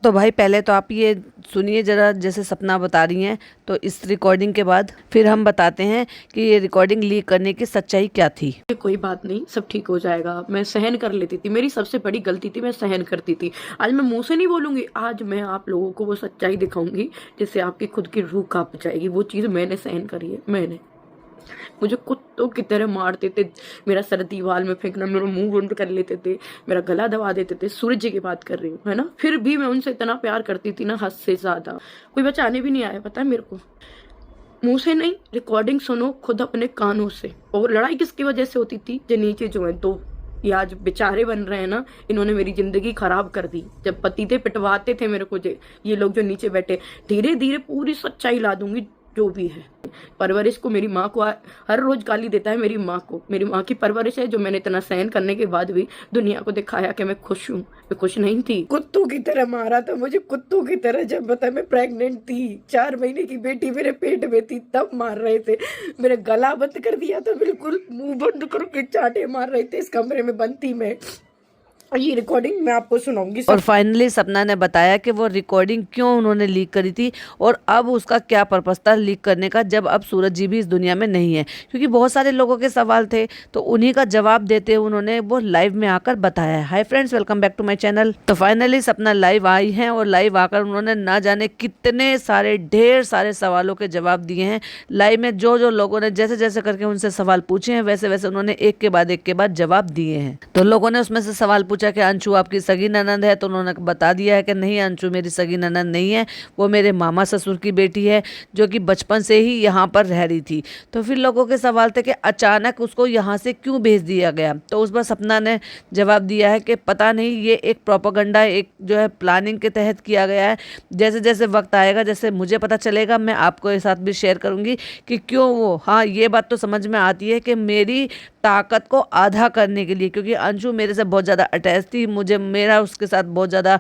तो भाई पहले तो आप ये सुनिए ज़रा, जैसे सपना बता रही हैं, तो इस रिकॉर्डिंग के बाद फिर हम बताते हैं कि ये रिकॉर्डिंग लीक करने की सच्चाई क्या थी। कोई बात नहीं, सब ठीक हो जाएगा। मैं सहन कर लेती थी, मेरी सबसे बड़ी गलती थी, मैं सहन करती थी। आज मैं मुंह से नहीं बोलूंगी, आज मैं आप लोगों को वो सच्चाई दिखाऊंगी जिससे आपकी खुद की रूह कांप जाएगी। वो चीज़ मैंने सहन करी है। मैंने मुझे कुत्तों की तरह मारते थे, मेरा सर दीवार में फेंकना, मेरा मुंह बंद कर लेते थे, मेरा गला दबा देते थे। सूरज जी की बात कर रही हूँ, है ना। फिर भी मैं उनसे इतना प्यार करती थी ना, हद से ज्यादा। कोई बचाने भी नहीं आया, पता है मेरे को। मुंह से नहीं, रिकॉर्डिंग सुनो खुद अपने कानों से। और लड़ाई किसकी वजह से होती थी? जो नीचे जो है दो, ये आज बेचारे बन रहे हैं ना, इन्होंने मेरी जिंदगी खराब कर दी। जब पति थे पिटवाते थे मेरे को, ये लोग जो नीचे बैठे। धीरे धीरे पूरी सच्चाई ला दूंगी जो भी है। परवरिश को मेरी माँ को हर रोज गाली देता है, मेरी माँ को। मेरी माँ की परवरिश है जो मैंने इतना सहन करने के बाद भी दुनिया को दिखाया कि मैं खुश हूँ। मैं खुश नहीं थी। कुत्तों की तरह मारा था मुझे, कुत्तों की तरह। जब बता मैं प्रेग्नेंट थी, 4 महीने की बेटी मेरे पेट में थी, तब मार रहे थे। मेरे गला बंद कर दिया था, बिल्कुल मुंह बंद करके चाटे मार रहे थे। इस कमरे में बंद थी मैं। ये रिकॉर्डिंग मैं आपको सुनाऊंगी। और फाइनली सपना ने बताया कि वो रिकॉर्डिंग क्यों उन्होंने लीक करी थी और अब उसका क्या पर्पस था लीक करने का, जब अब सूरज जी भी इस दुनिया में नहीं है। क्योंकि बहुत सारे लोगों के सवाल थे, तो उन्हीं का जवाब देते हुए उन्होंने वो लाइव में आकर बताया है। Hi friends, welcome back to my channel. तो फाइनली सपना लाइव आई हैं और लाइव आकर उन्होंने ना जाने कितने सारे ढेर सारे सवालों के जवाब दिए हैं। लाइव में जो जो लोगों ने जैसे जैसे करके उनसे सवाल पूछे हैं, वैसे वैसे उन्होंने एक के बाद जवाब दिए हैं। तो लोगों ने उसमें से सवाल पूछा कि अंशु आपकी सगी ननंद है, तो उन्होंने बता दिया है कि नहीं, अंशु मेरी सगी ननंद नहीं है, वो मेरे मामा ससुर की बेटी है जो कि बचपन से ही यहाँ पर रह रही थी। तो फिर लोगों के सवाल थे कि अचानक उसको यहाँ से क्यों भेज दिया गया। तो उस पर सपना ने जवाब दिया है कि पता नहीं, ये एक प्रोपेगेंडा, एक जो है प्लानिंग के तहत किया गया है। जैसे जैसे वक्त आएगा, जैसे मुझे पता चलेगा, मैं आपको ये साथ भी शेयर करूंगी कि क्यों वो। हाँ, ये बात तो समझ में आती है कि मेरी ताकत को आधा करने के लिए, क्योंकि अंशु मेरे से बहुत ज़्यादा अटैच थी, मुझे मेरा उसके साथ बहुत ज़्यादा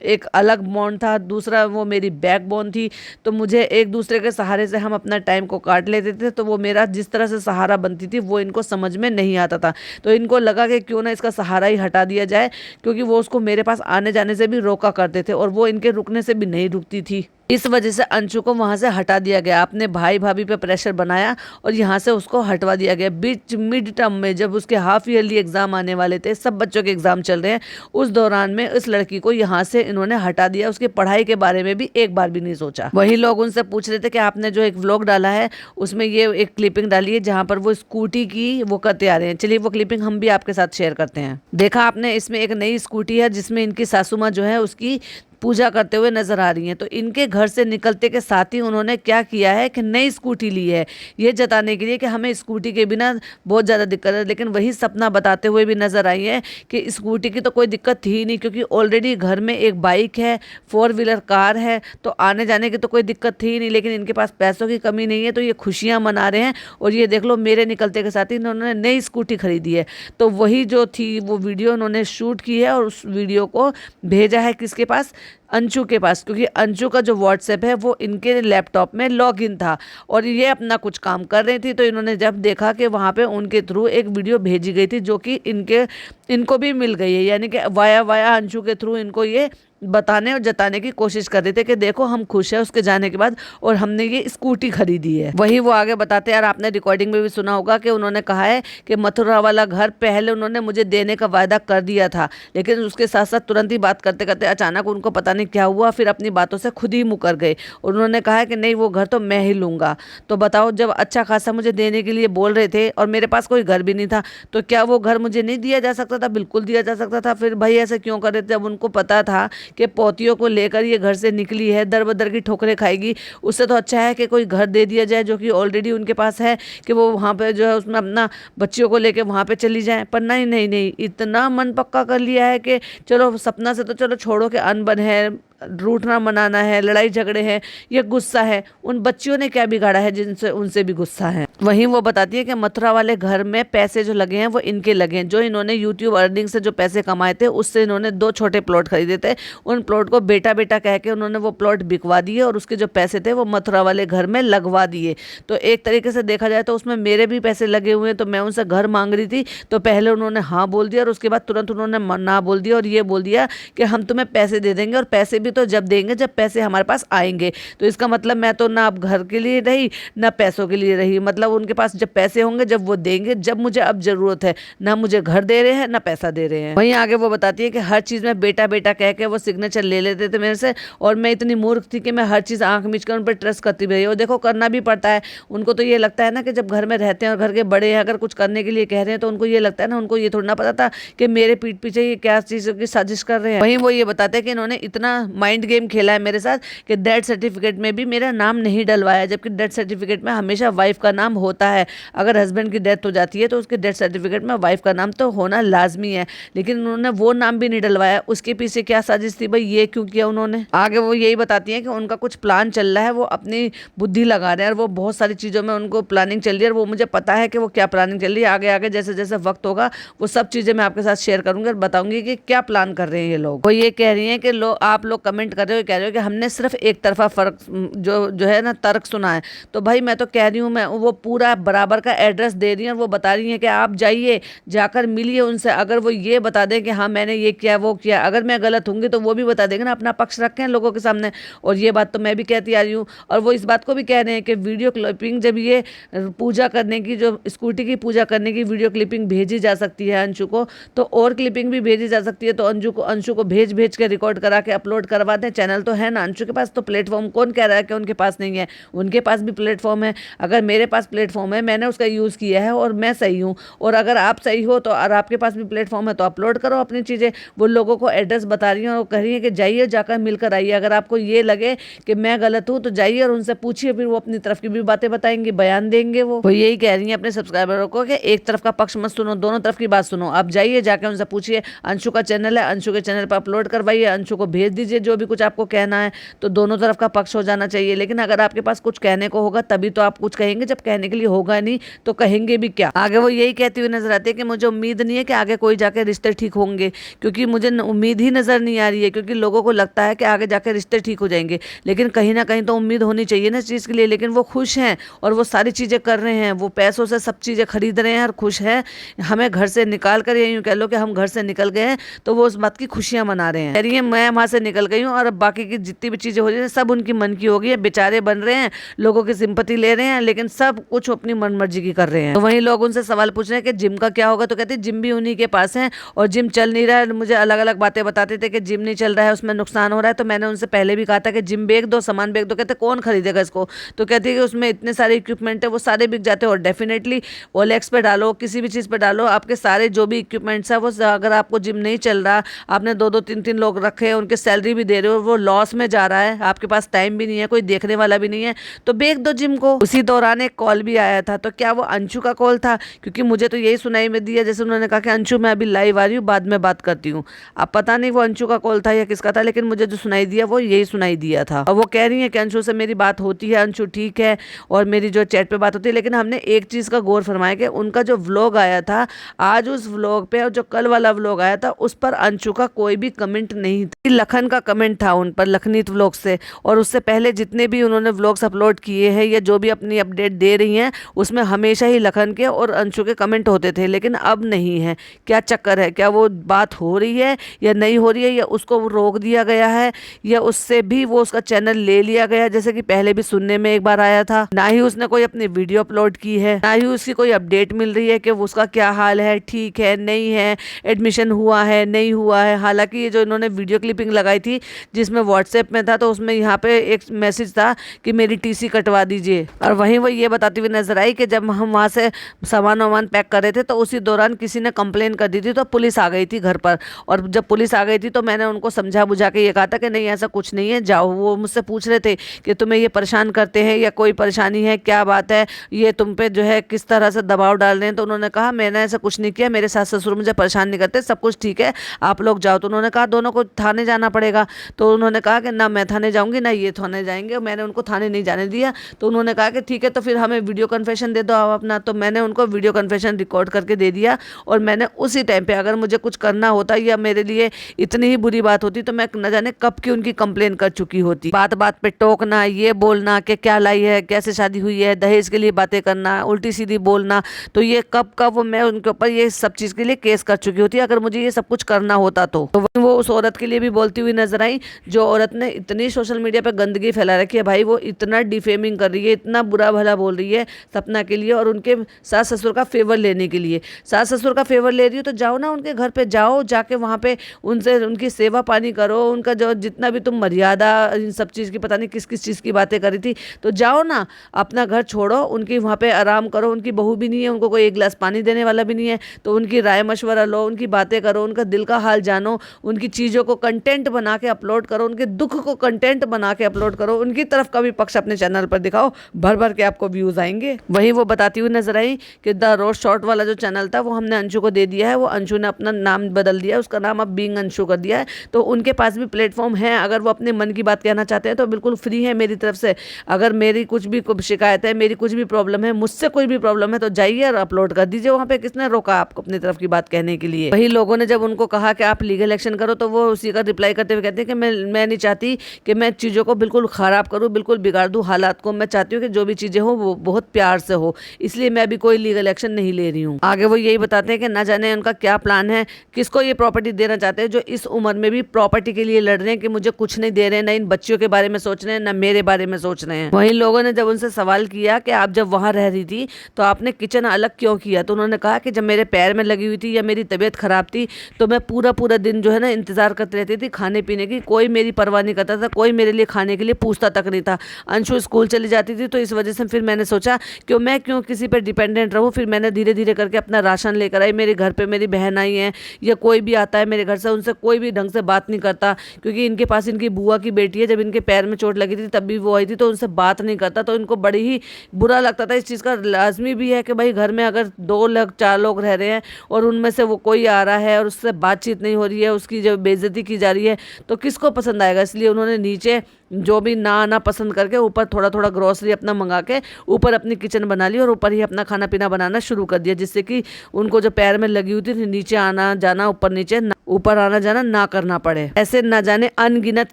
एक अलग बॉन्ड था। दूसरा, वो मेरी बैकबोन थी, तो मुझे एक दूसरे के सहारे से हम अपना टाइम को काट लेते थे। तो वो मेरा जिस तरह से सहारा बनती थी वो इनको समझ में नहीं आता था। तो इनको लगा कि क्यों ना इसका सहारा ही हटा दिया जाए, क्योंकि वो उसको मेरे पास आने जाने से भी रोका करते थे और वो इनके रुकने से भी नहीं रुकती थी। इस वजह से अंशु को वहां से हटा दिया गया। अपने भाई भाभी पे प्रेशर बनाया और यहाँ से उसको हटवा दिया गया। बीच मिड टर्म में जब उसके हाफ ईयरली एग्जाम आने वाले थे, सब बच्चों के एग्जाम चल रहे हैं, उस दौरान में इस लड़की को यहाँ से इन्होंने हटा दिया। उसकी पढ़ाई के बारे में भी एक बार भी नहीं सोचा। वही लोग उनसे पूछ रहे थे कि आपने जो एक व्लॉग डाला है उसमें ये एक क्लिपिंग डाली है जहाँ पर वो स्कूटी की वो करते आ रहे हैं। चलिए वो क्लिपिंग हम भी आपके साथ शेयर करते हैं। देखा आपने, इसमें एक नई स्कूटी है जिसमें इनकी सासू माँ जो है उसकी पूजा करते हुए नजर आ रही हैं। तो इनके घर से निकलते के साथ ही उन्होंने क्या किया है कि नई स्कूटी ली है, ये जताने के लिए कि हमें स्कूटी के बिना बहुत ज़्यादा दिक्कत है। लेकिन वही सपना बताते हुए भी नजर आई है कि स्कूटी की तो कोई दिक्कत थी ही नहीं, क्योंकि ऑलरेडी घर में एक बाइक है, 4 व्हीलर कार है, तो आने जाने की तो कोई दिक्कत थी ही नहीं। लेकिन इनके पास पैसों की कमी नहीं है, तो ये खुशियाँ मना रहे हैं। और ये देख लो, मेरे निकलते के साथ ही इन्होंने नई स्कूटी खरीदी है। तो वही जो थी वो वीडियो उन्होंने शूट की है और उस वीडियो को भेजा है किसके पास? अंशु के पास, क्योंकि अंशु का जो व्हाट्सएप है वो इनके लैपटॉप में लॉगिन था और ये अपना कुछ काम कर रही थी। तो इन्होंने जब देखा कि वहाँ पे उनके थ्रू एक वीडियो भेजी गई थी जो कि इनको भी मिल गई है, यानी कि वाया वाया अंशु के थ्रू इनको ये बताने और जताने की कोशिश कर रहे थे कि देखो हम खुश है उसके जाने के बाद और हमने ये स्कूटी खरीदी है। वही वो आगे बताते हैं। यार आपने रिकॉर्डिंग में भी सुना होगा कि उन्होंने कहा है कि मथुरा वाला घर पहले उन्होंने मुझे देने का वायदा कर दिया था, लेकिन उसके साथ साथ तुरंत ही बात करते करते अचानक उनको पता नहीं क्या हुआ, फिर अपनी बातों से खुद ही मुकर गए। उन्होंने कहा है कि नहीं, वो घर तो मैं ही लूंगा। तो बताओ, जब अच्छा खासा मुझे देने के लिए बोल रहे थे और मेरे पास कोई घर भी नहीं था, तो क्या वो घर मुझे नहीं दिया जा सकता था? बिल्कुल दिया जा सकता था। फिर भाई ऐसे क्यों कर रहे थे? जब उनको पता था कि पोतियों को लेकर ये घर से निकली है, दर बदर की ठोकरें खाएगी, उससे तो अच्छा है कि कोई घर दे दिया जाए जो कि ऑलरेडी उनके पास है, कि वो वहाँ पे जो है उसमें अपना बच्चियों को लेकर वहाँ पे चली जाए। पर नहीं नहीं नहीं, इतना मन पक्का कर लिया है कि चलो सपना से तो चलो छोड़ो कि अनबन है, रूठना मनाना है, लड़ाई झगड़े हैं, ये गुस्सा है। उन बच्चियों ने क्या बिगाड़ा है जिनसे उनसे भी गुस्सा है? वहीं वो बताती है कि मथुरा वाले घर में पैसे जो लगे हैं वो इनके लगे हैं। जो इन्होंने यूट्यूब अर्निंग से जो पैसे कमाए थे उससे इन्होंने 2 छोटे प्लॉट खरीदे थे। उन प्लॉट को बेटा बेटा कह के उन्होंने वो प्लॉट बिकवा दिए और उसके जो पैसे थे वो मथुरा वाले घर में लगवा दिए। तो एक तरीके से देखा जाए तो उसमें मेरे भी पैसे लगे हुए हैं। तो मैं उनसे घर मांग रही थी तो पहले उन्होंने हाँ बोल दिया और उसके बाद तुरंत उन्होंने ना बोल दिया और ये बोल दिया कि हम तुम्हें पैसे दे देंगे और पैसे भी तो जब देंगे जब पैसे हमारे पास आएंगे। तो इसका मतलब मैं तो ना अब घर के लिए रही ना पैसों के लिए रही, मतलब उनके पास जब पैसे होंगे जब वो देंगे, जब मुझे अब जरूरत है। ना मुझे घर दे रहे हैं ना पैसा दे रहे हैं। वहीं आगे वो बताती है कि हर चीज में बेटा बेटा कह के वो सिग्नेचर ले लेते थे मेरे से, और मैं इतनी मूर्ख थी कि मैं हर चीज आंख मीच कर उन पर ट्रस्ट करती भी रही। और देखो करना भी पड़ता है। उनको तो ये लगता है ना कि जब घर में रहते हैं और घर के बड़े हैं अगर कुछ करने के लिए कह रहे हैं तो उनको ये लगता है ना, उनको ये थोड़ा ना पता था कि मेरे पीठ पीछे ये क्या चीज़ों की साजिश कर रहे हैं। वहीं वो ये बताते हैं कि इन्होंने इतना माइंड गेम खेला है मेरे साथ कि डेथ सर्टिफिकेट में भी मेरा नाम नहीं डलवाया, जबकि डेथ सर्टिफिकेट में हमेशा वाइफ का नाम होता है। अगर हस्बैंड की डेथ हो जाती है तो उसके डेथ सर्टिफिकेट में वाइफ का नाम तो होना लाजमी है, लेकिन उन्होंने वो नाम भी नहीं डलवाया। उसके पीछे क्या साजिश थी भाई, ये क्यों किया उन्होंने? आगे वो यही बताती हैं कि उनका कुछ प्लान चल रहा है, वो अपनी बुद्धि लगा रहे हैं और वो बहुत सारी चीज़ों में उनको प्लानिंग चल रही है और वो मुझे पता है कि वो क्या प्लानिंग चल रही है। आगे आगे जैसे जैसे वक्त होगा वो सब चीज़ें मैं आपके साथ शेयर करूंगी और बताऊंगी कि क्या प्लान कर रहे हैं ये लोग। वो ये कह रही हैं कि आप लोग कमेंट कर रहे हो, कह रहे हो कि हमने सिर्फ एक तरफा फर्क जो है ना तर्क सुना है। तो भाई मैं तो कह रही हूँ, मैं वो पूरा बराबर का एड्रेस दे रही हैं और वो बता रही हैं कि आप जाइए, जाकर मिलिए उनसे। अगर वो ये बता दें कि हाँ मैंने ये किया वो किया, अगर मैं गलत होंगी तो वो भी बता देंगे ना, अपना पक्ष रखें लोगों के सामने। और ये बात तो मैं भी कहती आ रही हूँ। और वो इस बात को भी कह रहे हैं कि वीडियो क्लिपिंग जब ये पूजा करने की, जो स्कूटी की पूजा करने की वीडियो क्लिपिंग भेजी जा सकती है अंशु को, तो और क्लिपिंग भी भेजी जा सकती है। तो अंशु को भेज के रिकॉर्ड करा के अपलोड करवा दें। चैनल तो है ना अंशु के पास, तो प्लेटफॉर्म कौन कह रहा है कि उनके पास नहीं है? उनके पास भी प्लेटफॉर्म है। अगर मेरे पास प्लेटफॉर्म है, मैंने उसका यूज़ किया है और मैं सही हूँ, और अगर आप सही हो तो और आपके पास भी प्लेटफॉर्म है तो अपलोड करो अपनी चीज़ें। वो लोगों को एड्रेस बता रही हैं और वो कह रही है कि जाइए, जाकर मिलकर आइए। अगर आपको ये लगे कि मैं गलत हूँ तो जाइए और उनसे पूछिए, फिर वो अपनी तरफ की भी बातें बताएंगे, बयान देंगे। वो यही कह रही हैं अपने सब्सक्राइबरों को कि एक तरफ का पक्ष मत सुनो, दोनों तरफ की बात सुनो। आप जाइए, जाकर उनसे पूछिए। अंशु का चैनल है, अंशु के चैनल पर अपलोड करवाइए, अंशु को भेज दीजिए जो भी कुछ आपको कहना है। तो दोनों तरफ का पक्ष हो जाना चाहिए। लेकिन अगर आपके पास कुछ कहने को होगा तभी तो आप कुछ कहेंगे, जब कहने के लिए होगा नहीं तो कहेंगे भी क्या? आगे वो यही कहती हुई नजर आती है कि मुझे उम्मीद नहीं है कि आगे कोई जाके रिश्ते ठीक होंगे, क्योंकि मुझे उम्मीद ही नजर नहीं आ रही है। क्योंकि लोगों को लगता है कि आगे जाके रिश्ते ठीक हो जाएंगे, लेकिन कहीं ना कहीं तो उम्मीद होनी चाहिए ना इस चीज़ के लिए। लेकिन वो खुश हैं और वो सारी चीज़ें कर रहे हैं, वो पैसों से सब चीज़ें खरीद रहे हैं और खुश हैं। हमें घर से निकाल कर, यूँ कह लो कि हम घर से निकल गए हैं, तो वो उस बात की खुशियां मना रहे हैं। कह रही है मैं वहां से निकल गई हूँ और अब बाकी की जितनी भी चीजें हो रही है सब उनकी मन की हो गई है। बेचारे बन रहे हैं, लोगों की सिंपत्ति ले रहे हैं, लेकिन सब कुछ अपनी मनमर्जी की कर रहे हैं। तो वहीं लोग उनसे सवाल पूछ रहे हैं कि जिम का क्या होगा, तो कहते हैं जिम भी उन्हीं के पास है और जिम चल नहीं रहा है। मुझे अलग अलग बातें बताते थे कि जिम नहीं चल रहा है, उसमें नुकसान हो रहा है। तो मैंने उनसे पहले भी कहा था कि जिम बेच दो, सामान बेच दो। कहते कौन खरीदेगा इसको? तो कहती है कि उसमें इतने सारे इक्विपमेंट है, वो सारे बिक जाते हैं। और डेफिनेटली ओलेक्स पे डालो, किसी भी चीज़ पे डालो, आपके सारे जो भी इक्विपमेंट्स है वो, अगर आपको जिम नहीं चल रहा, आपने 2-2 3-3 लोग रखे हैं, उनके सैलरी भी दे रहे हो, वो लॉस में जा रहा है, आपके पास टाइम भी नहीं है, कोई देखने वाला भी नहीं है, तो बेच दो जिम को। उसी दौरान एक कॉल भी आया था। तो क्या वो अंशु का कॉल था? क्योंकि मुझे तो यही सुनाई में दिया जैसे उन्होंने कहा कि अंशु मैं अभी लाइव आ रही हूँ, बाद में बात करती हूँ। अब पता नहीं वो अंशु का कॉल था या किसका था, लेकिन मुझे जो सुनाई दिया वो यही सुनाई दिया था। और वो कह रही है कि अंशु से मेरी बात होती है, अंशु ठीक है, और मेरी जो चैट पे बात होती है। लेकिन हमने एक चीज़ का गौर फरमाया कि उनका जो व्लॉग आया था आज, उस व्लॉग पे और जो कल वाला व्लॉग आया था उस पर अंशु का कोई भी कमेंट नहीं था। लखन का कमेंट था उन पर, लखनीत व्लॉग से। और उससे पहले जितने भी उन्होंने व्लॉग्स अपलोड किए हैं या जो भी अपनी अपडेट दे रही हैं, उसमें हमेशा ही लखन के और अंशु के कमेंट होते थे, लेकिन अब नहीं है। क्या चक्कर है? क्या वो बात हो रही है या नहीं हो रही है, या उसको रोक दिया गया है, या उससे भी वो उसका चैनल ले लिया गया, जैसे कि पहले भी सुनने में एक बार आया था। ना ही उसने कोई अपनी वीडियो अपलोड की है, ना ही उसकी कोई अपडेट मिल रही है कि उसका क्या हाल है, ठीक है नहीं है, एडमिशन हुआ है नहीं हुआ है। हालांकि ये जो इन्होंने वीडियो क्लिपिंग लगाई थी जिसमें व्हाट्सएप में था, तो उसमें यहाँ पे एक मैसेज था कि मेरी टीसी कटवा दीजिए। और वहीं वो ये बताती हुई नजर आई कि जब हम वहाँ से सामान वामान पैक कर रहे थे तो उसी दौरान किसी ने कंप्लेन कर दी थी, तो पुलिस आ गई थी घर पर। और जब पुलिस आ गई थी तो मैंने उनको समझा बुझा के ये कहा था कि नहीं ऐसा कुछ नहीं है, जाओ। वो मुझसे पूछ रहे थे कि तुम्हें ये परेशान करते हैं या कोई परेशानी है, क्या बात है, ये तुम पे जो है किस तरह से दबाव डाल रहे हैं। तो उन्होंने कहा मैंने ऐसा कुछ नहीं किया, मेरे सास ससुर मुझे परेशान नहीं करते, सब कुछ ठीक है, आप लोग जाओ। तो उन्होंने कहा दोनों को थाने जाना पड़ेगा। तो उन्होंने कहा कि ना मैं थाने जाऊंगी ना ये थाने जाएंगे। मैंने उनको थाने नहीं जाने दिया। तो उन्होंने कहा कि ठीक है तो फिर हमें वीडियो कन्फेशन दे दो आप अपना। तो मैंने उनको वीडियो कन्फेशन रिकॉर्ड करके दे दिया। और मैंने उसी टाइम पे अगर मुझे कुछ करना होता या मेरे लिए इतनी ही बुरी बात होती तो मैं न जाने कब की उनकी कंप्लेन कर चुकी होती। बात बात पे टोकना, ये बोलना कि क्या लाई है, कैसे शादी हुई है, दहेज के लिए बातें करना, उल्टी सीधी बोलना, तो ये कब कब मैं उनके ऊपर ये सब चीज़ के लिए केस कर चुकी होती अगर मुझे ये सब कुछ करना होता। तो वो उस औरत के लिए भी बोलती हुई नजर नजर आई, जो औरत ने इतनी सोशल मीडिया पे गंदगी फैला रखी है भाई, वो इतना डिफेमिंग कर रही है, इतना बुरा भला बोल रही है सपना के लिए और उनके सास ससुर का फेवर लेने के लिए। सास ससुर का फेवर ले रही हो तो जाओ ना उनके घर पे, जाओ जाके वहाँ पे उनसे उनकी सेवा पानी करो, उनका जो जितना भी तुम मर्यादा इन सब चीज़ की, पता नहीं किस किस चीज़ की बातें करी थी, तो जाओ ना अपना घर छोड़ो, उनकी वहाँ पे आराम करो। उनकी बहू भी नहीं है, उनको कोई एक गिलास पानी देने वाला भी नहीं है, तो उनकी राय मशवरा लो, उनकी बातें करो, उनका दिल का हाल जानो, उनकी चीज़ों को कंटेंट बना के अपलोड करो, उनके दुख को कंटेंट बना के अपलोड करो, उनकी तरफ का भी पक्ष अपने चैनल पर दिखाओ, भर भर के आपको व्यूज़ आएंगे। वहीं वो बताती हुई नजर आई कि द रोज शॉर्ट वाला जो चैनल था वो हमने अंशु को दे दिया है, वो अंशु ने अपना नाम बदल दिया है, उसका नाम अब बीइंग अंशु कर दिया है, तो उनके पास भी प्लेटफॉर्म है, अगर वो अपने मन की बात कहना चाहते हैं तो बिल्कुल फ्री है मेरी तरफ से। अगर मेरी कुछ भी शिकायत है, मेरी कुछ भी प्रॉब्लम है, मुझसे कोई भी प्रॉब्लम है, तो जाइए और अपलोड कर दीजिए वहाँ पे, किसने रोका आपको अपनी तरफ की बात कहने के लिए। वही लोगों ने जब उनको कहा कि आप लीगल एक्शन करो, तो वो उसी का रिप्लाई करते हुए कहते हैं कि मैं नहीं चाहती कि मैं चीज़ों को बिल्कुल ख़राब करूँ, बिल्कुल बिगाड़ दूँ हालात को, मैं चाहती हूँ कि जो भी चीज़ें हो वो बहुत प्यार से हो, इसलिए मैं अभी कोई लीगल एक्शन नहीं ले रही हूँ। आगे वो यही बताते हैं कि ना जाने उनका क्या प्लान है, किसको ये प्रॉपर्टी देना चाहते हैं जो इस उम्र में भी प्रॉपर्टी के लिए लड़ रहे हैं कि मुझे कुछ नहीं दे रहे हैं, ना इन बच्चियों के बारे में सोच रहे हैं, ना मेरे बारे में सोच रहे हैं। वहीं लोगों ने जब उनसे सवाल किया कि आप जब वहां रह रही थी तो आपने किचन अलग क्यों किया, तो उन्होंने कहा कि जब मेरे पैर में लगी हुई थी या मेरी तबीयत खराब थी तो मैं पूरा पूरा दिन जो है ना इंतजार करती रहती थी खाने पीने की, कोई मेरी परवाह नहीं करता था, कोई मेरे लिए खाने के लिए पूछता तक नहीं था। अंशु स्कूल चली जाती थी तो इस वजह से फिर मैंने सोचा कि मैं क्यों किसी पर डिपेंडेंट रहूं, फिर मैंने धीरे धीरे करके अपना राशन लेकर आई। मेरे घर पे मेरी बहन आई है या कोई भी आता है मेरे घर से, उनसे कोई भी ढंग से बात नहीं करता, क्योंकि इनके पास इनकी बुआ की बेटी है, जब इनके पैर में चोट लगी थी तब भी वो आई थी, तो उनसे बात नहीं करता, तो इनको बड़ी ही बुरा लगता था। इस चीज़ का लाजमी भी है कि भाई घर में अगर 2 लोग 4 लोग रह रहे हैं और उनमें से वो कोई आ रहा है और उससे बातचीत नहीं हो रही है, उसकी जब बेइज्जती की जा रही है तो किसको पसंद आएगा। इसलिए उन्होंने नीचे जो भी ना आना पसंद करके ऊपर थोड़ा थोड़ा ग्रोसरी अपना मंगा के ऊपर अपनी किचन बना ली और ऊपर ही अपना खाना पीना बनाना शुरू कर दिया, जिससे कि उनको जो पैर में लगी हुई थी नीचे आना जाना, ऊपर नीचे ऊपर आना जाना ना करना पड़े। ऐसे ना जाने अनगिनत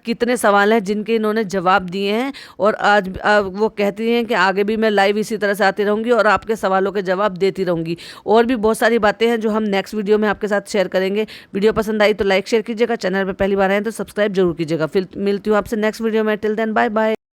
कितने सवाल हैं जिनके इन्होंने जवाब दिए हैं, और आज वो कहती हैं कि आगे भी मैं लाइव इसी तरह से आती रहूंगी और आपके सवालों के जवाब देती रहूंगी। और भी बहुत सारी बातें हैं जो हम नेक्स्ट वीडियो में आपके साथ शेयर करेंगे। वीडियो पसंद आई तो लाइक शेयर कीजिएगा, चैनल पर पहली बार आए तो सब्सक्राइब जरूर कीजिएगा। फिर मिलती हूँ आपसे नेक्स्ट वीडियो में, टिल देन बाय बाय।